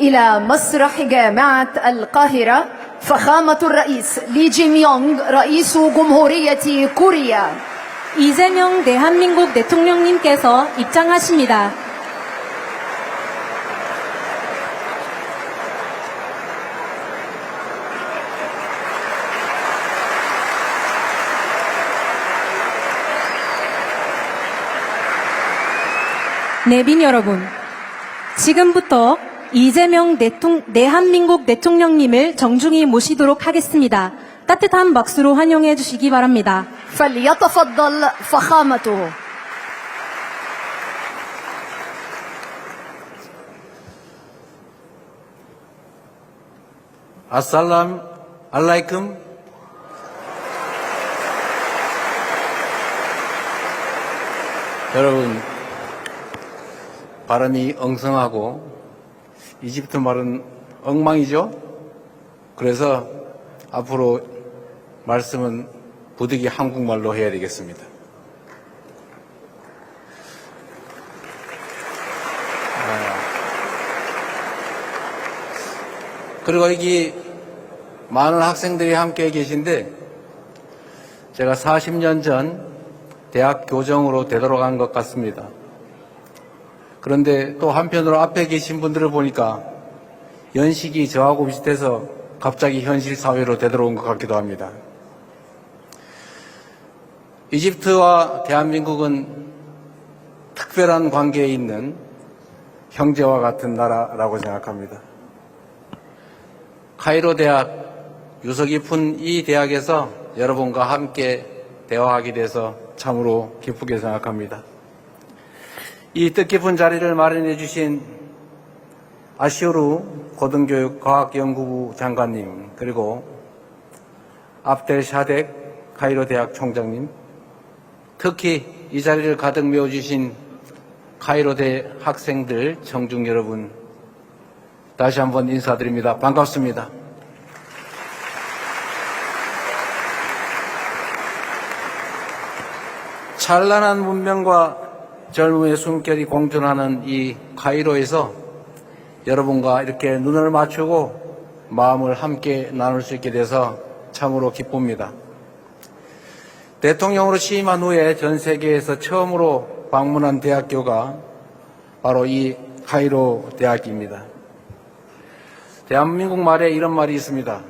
إلى مسرح جامعة القاهرة فخامة الرئيس 리 지명용 رئيس جمهورية كوريا. 이재명 대한민국 대통령님께서 입장하십니다. 내빈 여러분, 지금부터 이재명 대한민국 대통령님을 정중히 모시도록 하겠습니다. 따뜻한 박수로 환영해 주시기 바랍니다. فليتفضل فخامته. 아살람 알라이쿰. 여러분, 발음이 엉성하고 이집트 말은 엉망이죠? 그래서 앞으로 말씀은 부득이 한국말로 해야 되겠습니다. 그리고 여기 많은 학생들이 함께 계신데 제가 40년 전 대학 교정으로 되돌아간 것 같습니다. 그런데 또 한편으로 앞에 계신 분들을 보니까 연식이 저하고 비슷해서 갑자기 현실 사회로 되돌아온 것 같기도 합니다. 이집트와 대한민국은 특별한 관계에 있는 형제와 같은 나라라고 생각합니다. 카이로 대학, 유서 깊은 이 대학에서 여러분과 함께 대화하게 돼서 참으로 기쁘게 생각합니다. 이 뜻깊은 자리를 마련해 주신 아시오르 고등교육과학연구부 장관님, 그리고 압델 샤덱 카이로 대학 총장님, 특히 이 자리를 가득 메워주신 카이로 대 학생들, 청중 여러분, 다시 한번 인사드립니다. 반갑습니다. 찬란한 문명과 젊음의 숨결이 공존하는 이 카이로에서 여러분과 이렇게 눈을 맞추고 마음을 함께 나눌 수 있게 돼서 참으로 기쁩니다. 대통령으로 취임한 후에 전 세계에서 처음으로 방문한 대학교가 바로 이 카이로 대학입니다. 대한민국 말에 이런 말이 있습니다.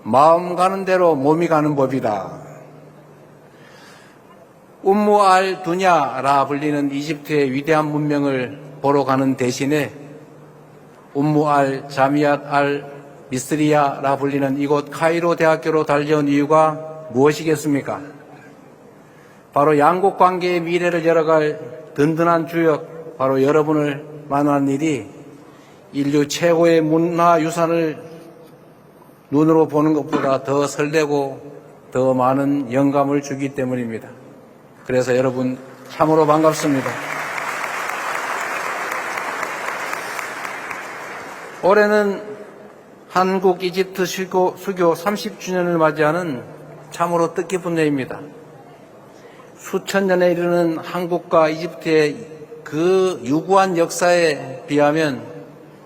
마음 가는 대로 몸이 가는 법이다. 움무 알 두냐라 불리는 이집트의 위대한 문명을 보러 가는 대신에 움무 알 자미앗 알 미스리야라 불리는 이곳 카이로 대학교로 달려온 이유가 무엇이겠습니까? 바로 양국 관계의 미래를 열어갈 든든한 주역, 바로 여러분을 만난 일이 인류 최고의 문화유산을 눈으로 보는 것보다 더 설레고 더 많은 영감을 주기 때문입니다. 그래서 여러분 참으로 반갑습니다. 올해는 한국 이집트 수교 30주년을 맞이하는 참으로 뜻깊은 해입니다. 수천 년에 이르는 한국과 이집트의 그 유구한 역사에 비하면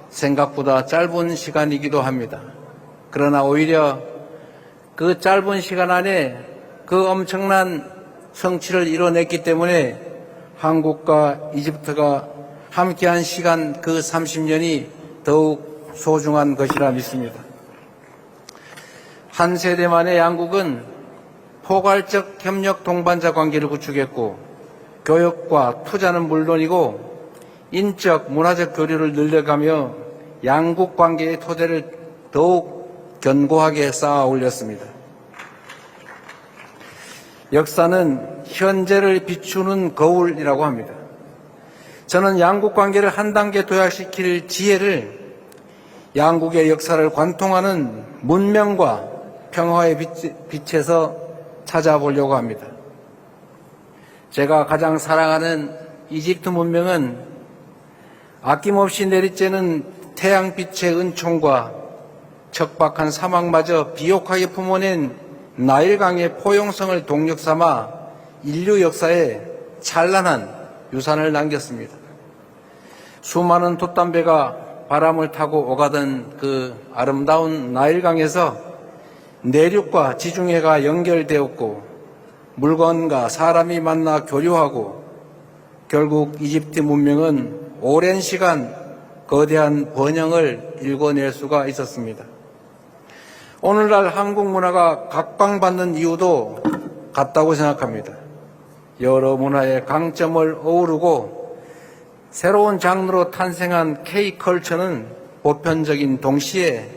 생각보다 짧은 시간이기도 합니다. 그러나 오히려 그 짧은 시간 안에 그 엄청난 성취를 이뤄냈기 때문에 한국과 이집트가 함께한 시간 그 30년이 더욱 소중한 것이라 믿습니다. 한 세대 만에 양국은 포괄적 협력 동반자 관계를 구축했고 교역과 투자는 물론이고 인적, 문화적 교류를 늘려가며 양국 관계의 토대를 더욱 견고하게 쌓아 올렸습니다. 역사는 현재를 비추는 거울이라고 합니다. 저는 양국 관계를 한 단계 도약시킬 지혜를 양국의 역사를 관통하는 문명과 평화의 빛에서 찾아보려고 합니다. 제가 가장 사랑하는 이집트 문명은 아낌없이 내리쬐는 태양빛의 은총과 척박한 사막마저 비옥하게 품어낸 나일강의 포용성을 동력 삼아 인류 역사에 찬란한 유산을 남겼습니다. 수많은 돛담배가 바람을 타고 오가던 그 아름다운 나일강에서 내륙과 지중해가 연결되었고 물건과 사람이 만나 교류하고 결국 이집트 문명은 오랜 시간 거대한 번영을 일궈낼 수가 있었습니다. 오늘날 한국 문화가 각광받는 이유도 같다고 생각합니다. 여러 문화의 강점을 어우르고 새로운 장르로 탄생한 K컬처는 보편적인 동시에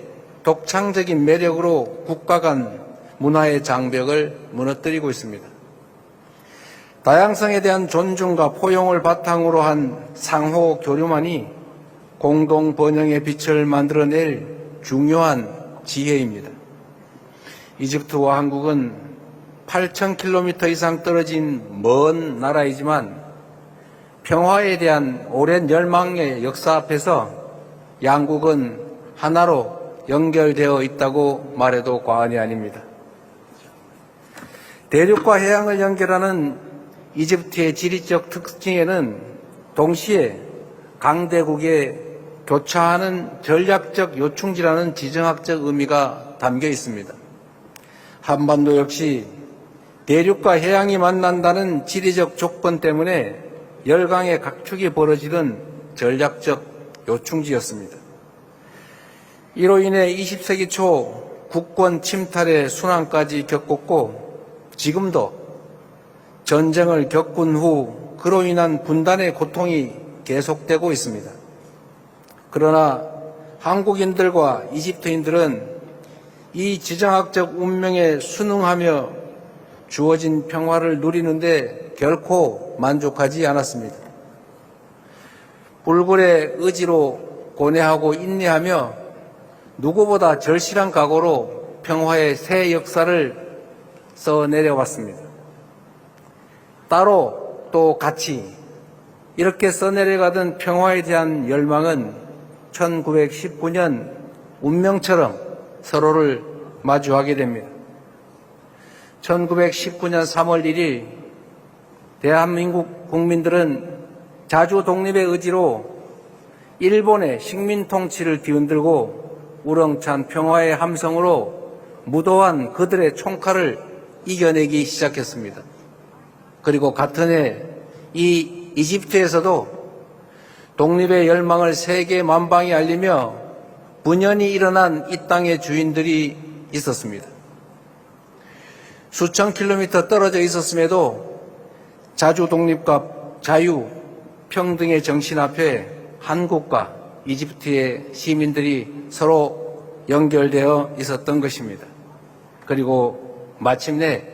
독창적인 매력으로 국가 간 문화의 장벽을 무너뜨리고 있습니다. 다양성에 대한 존중과 포용을 바탕으로 한 상호 교류만이 공동 번영의 빛을 만들어낼 중요한 지혜입니다. 이집트와 한국은 8,000km 이상 떨어진 먼 나라이지만 평화에 대한 오랜 열망의 역사 앞에서 양국은 하나로 연결되어 있다고 말해도 과언이 아닙니다. 대륙과 해양을 연결하는 이집트의 지리적 특징에는 동시에 강대국의 교차하는 전략적 요충지라는 지정학적 의미가 담겨 있습니다. 한반도 역시 대륙과 해양이 만난다는 지리적 조건 때문에 열강의 각축이 벌어지던 전략적 요충지였습니다. 이로 인해 20세기 초 국권 침탈의 순환까지 겪었고 지금도 전쟁을 겪은 후 그로 인한 분단의 고통이 계속되고 있습니다. 그러나 한국인들과 이집트인들은 이 지정학적 운명에 순응하며 주어진 평화를 누리는데 결코 만족하지 않았습니다. 불굴의 의지로 고뇌하고 인내하며 누구보다 절실한 각오로 평화의 새 역사를 써내려왔습니다. 따로 또 같이 이렇게 써내려가던 평화에 대한 열망은 1919년 운명처럼 서로를 마주하게 됩니다. 1919년 3월 1일 대한민국 국민들은 자주 독립의 의지로 일본의 식민 통치를 뒤흔들고 우렁찬 평화의 함성으로 무도한 그들의 총칼을 이겨내기 시작했습니다. 그리고 같은 해 이 이집트에서도 독립의 열망을 세계 만방에 알리며 분연히 일어난 이 땅의 주인들이 있었습니다. 수천 킬로미터 떨어져 있었음에도 자주 독립과 자유, 평등의 정신 앞에 한국과 이집트의 시민들이 서로 연결되어 있었던 것입니다. 그리고 마침내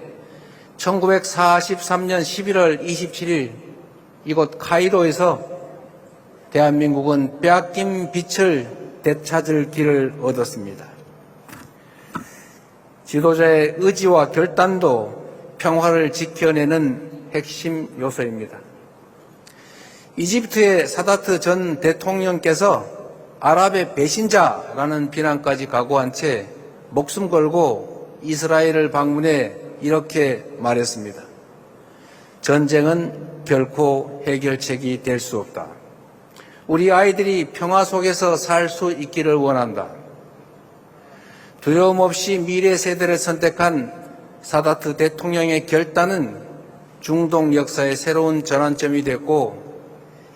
1943년 11월 27일 이곳 카이로에서 대한민국은 빼앗긴 빛을 되찾을 길을 얻었습니다. 지도자의 의지와 결단도 평화를 지켜내는 핵심 요소입니다. 이집트의 사다트 전 대통령께서 아랍의 배신자라는 비난까지 각오한 채 목숨 걸고 이스라엘을 방문해 이렇게 말했습니다. 전쟁은 결코 해결책이 될 수 없다. 우리 아이들이 평화 속에서 살 수 있기를 원한다. 두려움 없이 미래 세대를 선택한 사다트 대통령의 결단은 중동 역사의 새로운 전환점이 됐고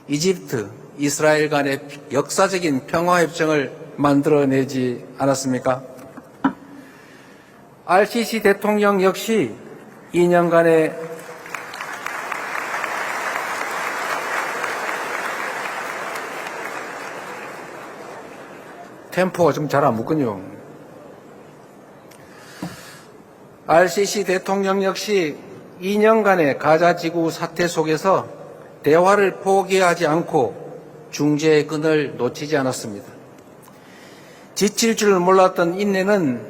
이집트, 이스라엘 간의 역사적인 평화협정을 만들어내지 않았습니까? RCC 대통령 역시 2년간의 템포가 좀 잘 안 붙군요. RCC 대통령 역시 2년간의 가자지구 사태 속에서 대화를 포기하지 않고 중재의 끈을 놓치지 않았습니다. 지칠 줄 몰랐던 인내는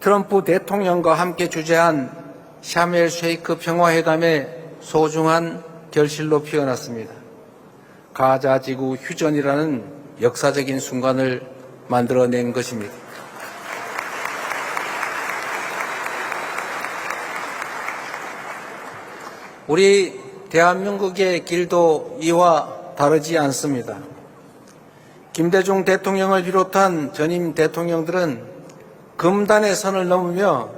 트럼프 대통령과 함께 주재한 샤멜 쉐이크 평화회담의 소중한 결실로 피어났습니다. 가자지구 휴전이라는 역사적인 순간을 만들어낸 것입니다. 우리 대한민국의 길도 이와 다르지 않습니다. 김대중 대통령을 비롯한 전임 대통령들은 금단의 선을 넘으며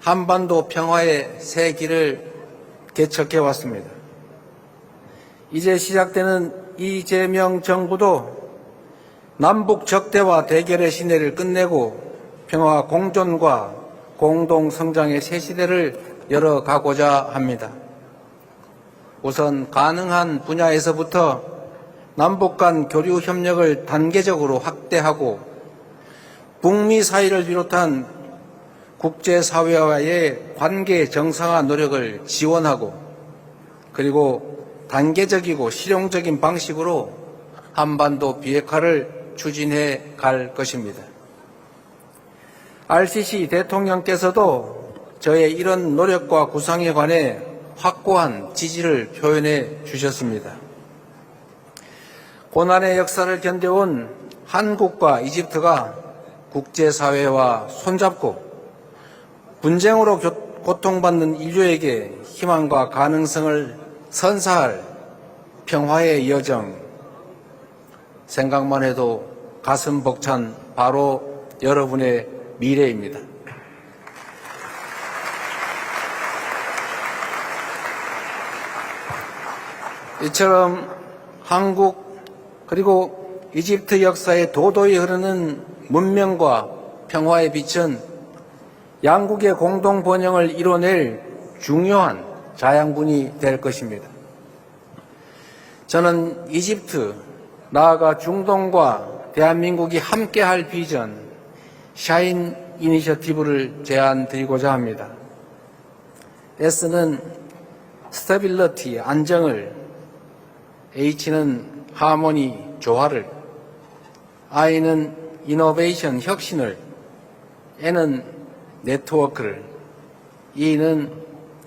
한반도 평화의 새 길을 개척해 왔습니다. 이제 시작되는 이재명 정부도 남북 적대와 대결의 시대를 끝내고 평화 공존과 공동 성장의 새 시대를 열어가고자 합니다. 우선 가능한 분야에서부터 남북 간 교류 협력을 단계적으로 확대하고 북미 사이를 비롯한 국제사회와의 관계 정상화 노력을 지원하고 그리고 단계적이고 실용적인 방식으로 한반도 비핵화를 추진해 갈 것입니다. RCC 대통령께서도 저의 이런 노력과 구상에 관해 확고한 지지를 표현해 주셨습니다. 고난의 역사를 견뎌온 한국과 이집트가 국제사회와 손잡고 분쟁으로 고통받는 인류에게 희망과 가능성을 선사할 평화의 여정, 생각만 해도 가슴 벅찬 바로 여러분의 미래입니다. 이처럼 한국 그리고 이집트 역사에 도도히 흐르는 문명과 평화의 빛은 양국의 공동 번영을 이뤄낼 중요한 자양분이 될 것입니다. 저는 이집트, 나아가 중동과 대한민국이 함께할 비전, 샤인 이니셔티브를 제안드리고자 합니다. S는 스테빌리티, 안정을, H는 하모니, 조화를, I는 이노베이션, 혁신을, N은 네트워크를, E는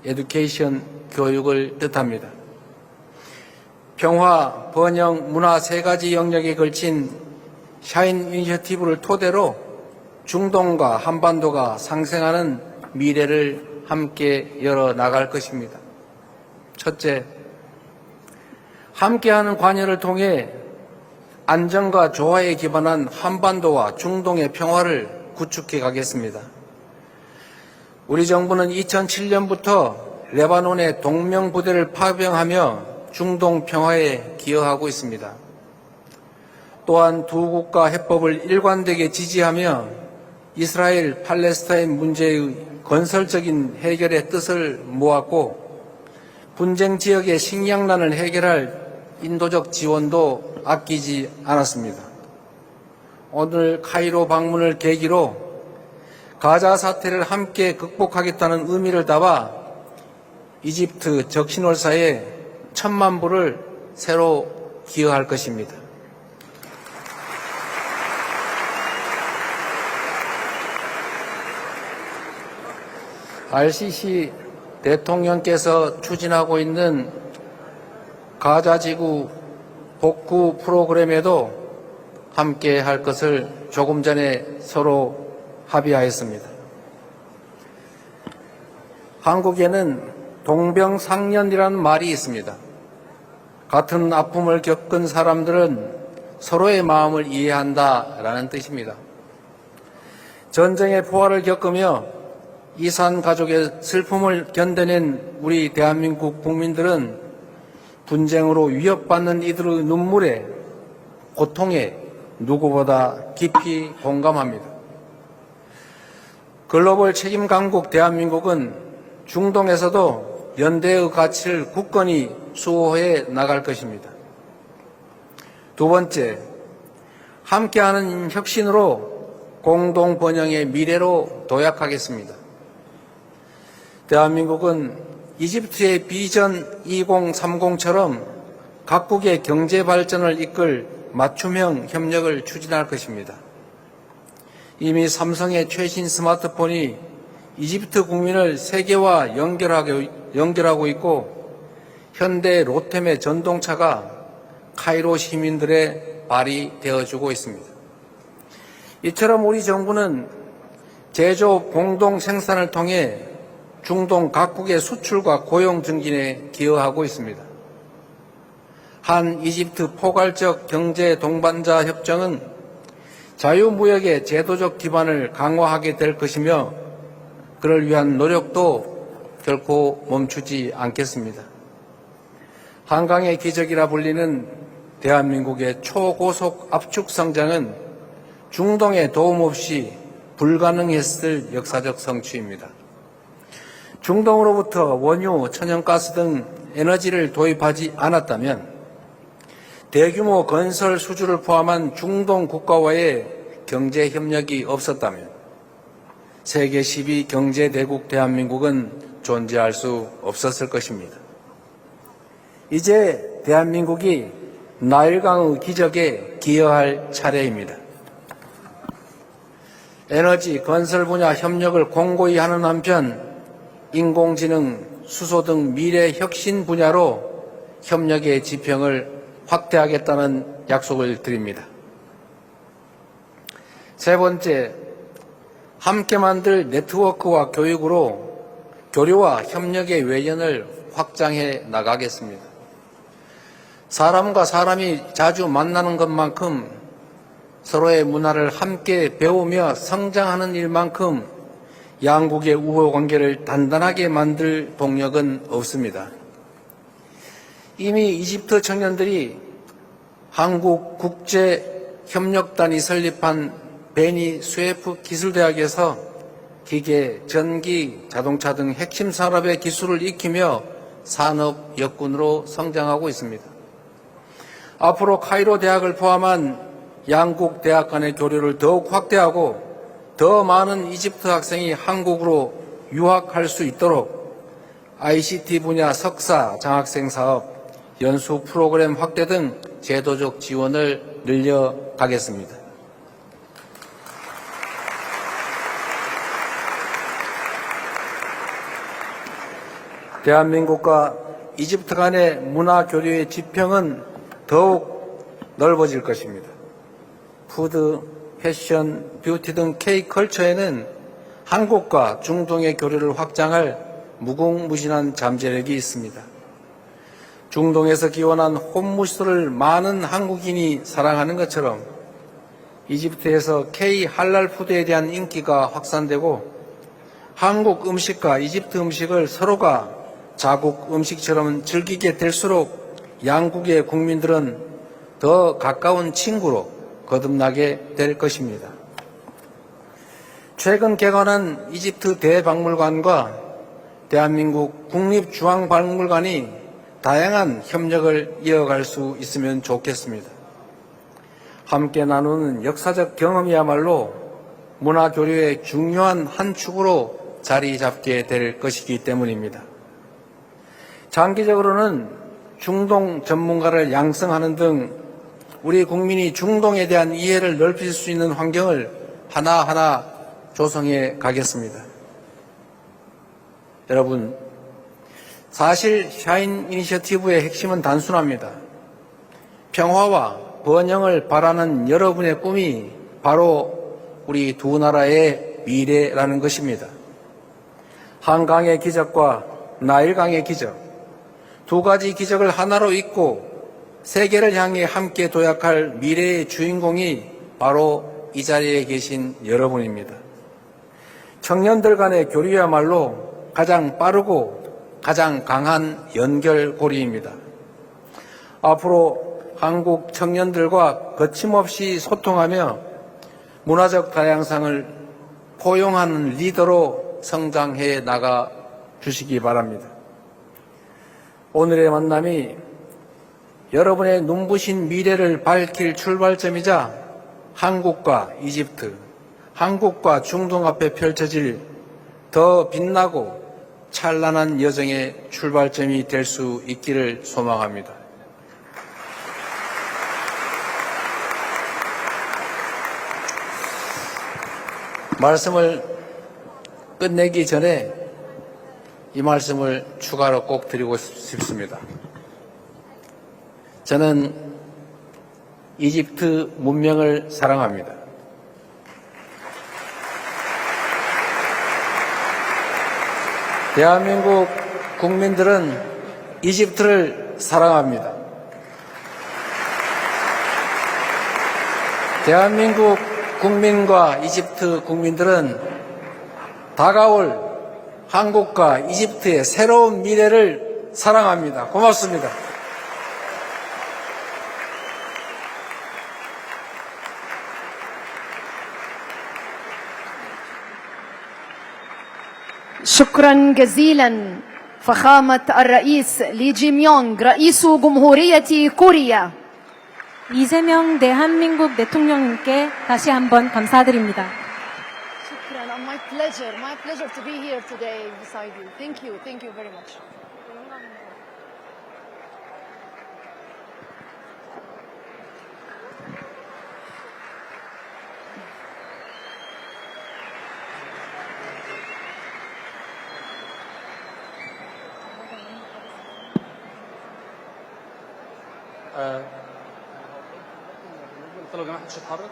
에듀케이션, 교육을 뜻합니다. 평화, 번영, 문화 세 가지 영역에 걸친 샤인 이니셔티브를 토대로 중동과 한반도가 상생하는 미래를 함께 열어나갈 것입니다. 첫째, 함께하는 관여를 통해 안정과 조화에 기반한 한반도와 중동의 평화를 구축해 가겠습니다. 우리 정부는 2007년부터 레바논의 동명부대를 파병하며 중동 평화에 기여하고 있습니다. 또한 두 국가 해법을 일관되게 지지하며 이스라엘 팔레스타인 문제의 건설적인 해결의 뜻을 모았고 분쟁 지역의 식량난을 해결할 인도적 지원도 아끼지 않았습니다. 오늘 카이로 방문을 계기로 가자 사태를 함께 극복하겠다는 의미를 담아 이집트 적신월사에 1,000만 불을 새로 기여할 것입니다. RCC 대통령께서 추진하고 있는 가자지구 복구 프로그램에도 함께 할 것을 조금 전에 서로 합의하였습니다. 한국에는 동병상련이라는 말이 있습니다. 같은 아픔을 겪은 사람들은 서로의 마음을 이해한다라는 뜻입니다. 전쟁의 포화를 겪으며 이산 가족의 슬픔을 견뎌낸 우리 대한민국 국민들은 분쟁으로 위협받는 이들의 눈물에, 고통에 누구보다 깊이 공감합니다. 글로벌 책임 강국 대한민국은 중동에서도 연대의 가치를 굳건히 수호해 나갈 것입니다. 두 번째, 함께하는 혁신으로 공동 번영의 미래로 도약하겠습니다. 대한민국은 이집트의 비전 2030처럼 각국의 경제 발전을 이끌 맞춤형 협력을 추진할 것입니다. 이미 삼성의 최신 스마트폰이 이집트 국민을 세계와 연결하고 있고 현대 로템의 전동차가 카이로 시민들의 발이 되어주고 있습니다. 이처럼 우리 정부는 제조업 공동 생산을 통해 중동 각국의 수출과 고용 증진에 기여하고 있습니다. 한 이집트 포괄적 경제 동반자 협정은 자유무역의 제도적 기반을 강화하게 될 것이며 그를 위한 노력도 결코 멈추지 않겠습니다. 한강의 기적이라 불리는 대한민국의 초고속 압축 성장은 중동의 도움 없이 불가능했을 역사적 성취입니다. 중동으로부터 원유, 천연가스 등 에너지를 도입하지 않았다면 대규모 건설 수주를 포함한 중동 국가와의 경제 협력이 없었다면 세계 10위 경제대국 대한민국은 존재할 수 없었을 것입니다. 이제 대한민국이 나일강의 기적에 기여할 차례입니다. 에너지, 건설 분야 협력을 공고히 하는 한편 인공지능, 수소 등 미래 혁신 분야로 협력의 지평을 확대하겠다는 약속을 드립니다. 세 번째, 함께 만들 네트워크와 교육으로 교류와 협력의 외연을 확장해 나가겠습니다. 사람과 사람이 자주 만나는 것만큼 서로의 문화를 함께 배우며 성장하는 일만큼 양국의 우호 관계를 단단하게 만들 동력은 없습니다. 이미 이집트 청년들이 한국 국제협력단이 설립한 베니 수에프 기술대학에서 기계, 전기, 자동차 등 핵심 산업의 기술을 익히며 산업 역군으로 성장하고 있습니다. 앞으로 카이로 대학을 포함한 양국 대학 간의 교류를 더욱 확대하고 더 많은 이집트 학생이 한국으로 유학할 수 있도록 ICT 분야 석사, 장학생 사업, 연수 프로그램 확대 등 제도적 지원을 늘려가겠습니다. 대한민국과 이집트 간의 문화 교류의 지평은 더욱 넓어질 것입니다. 푸드, 패션, 뷰티 등 K컬처에는 한국과 중동의 교류를 확장할 무궁무진한 잠재력이 있습니다. 중동에서 기원한 홈무스를 많은 한국인이 사랑하는 것처럼 이집트에서 K 할랄 푸드에 대한 인기가 확산되고 한국 음식과 이집트 음식을 서로가 자국 음식처럼 즐기게 될수록 양국의 국민들은 더 가까운 친구로 거듭나게 될 것입니다. 최근 개관한 이집트 대박물관과 대한민국 국립중앙박물관이 다양한 협력을 이어갈 수 있으면 좋겠습니다. 함께 나누는 역사적 경험이야말로 문화교류의 중요한 한 축으로 자리 잡게 될 것이기 때문입니다. 장기적으로는 중동 전문가를 양성하는 등 우리 국민이 중동에 대한 이해를 넓힐 수 있는 환경을 하나하나 조성해 가겠습니다. 여러분, 사실 샤인 이니셔티브의 핵심은 단순합니다. 평화와 번영을 바라는 여러분의 꿈이 바로 우리 두 나라의 미래라는 것입니다. 한강의 기적과 나일강의 기적, 두 가지 기적을 하나로 잇고 세계를 향해 함께 도약할 미래의 주인공이 바로 이 자리에 계신 여러분입니다. 청년들 간의 교류야말로 가장 빠르고 가장 강한 연결고리입니다. 앞으로 한국 청년들과 거침없이 소통하며 문화적 다양성을 포용하는 리더로 성장해 나가 주시기 바랍니다. 오늘의 만남이 여러분의 눈부신 미래를 밝힐 출발점이자 한국과 이집트, 한국과 중동 앞에 펼쳐질 더 빛나고 찬란한 여정의 출발점이 될 수 있기를 소망합니다. 말씀을 끝내기 전에 이 말씀을 추가로 꼭 드리고 싶습니다. 저는 이집트 문명을 사랑합니다. 대한민국 국민들은 이집트를 사랑합니다. 대한민국 국민과 이집트 국민들은 다가올 한국과 이집트의 새로운 미래를 사랑합니다. 고맙습니다. شكرا جزيلا فخامة الرئيس لي جيم يونغ رئيس جمهورية كوريا. 이재명 대한민국 대통령님께 다시 한번 감사드립니다. شكرا. My pleasure to be here today beside you. Thank you very much. انت لو جماعه مش هتتحرك.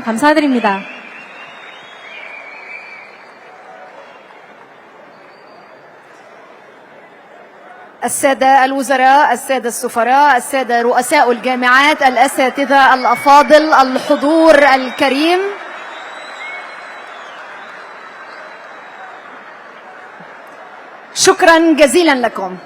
감사드립니다. السادة الوزراء، السادة السفراء، السادة رؤساء الجامعات، الأساتذة الأفاضل، الحضور الكريم، شكرا جزيلا لكم.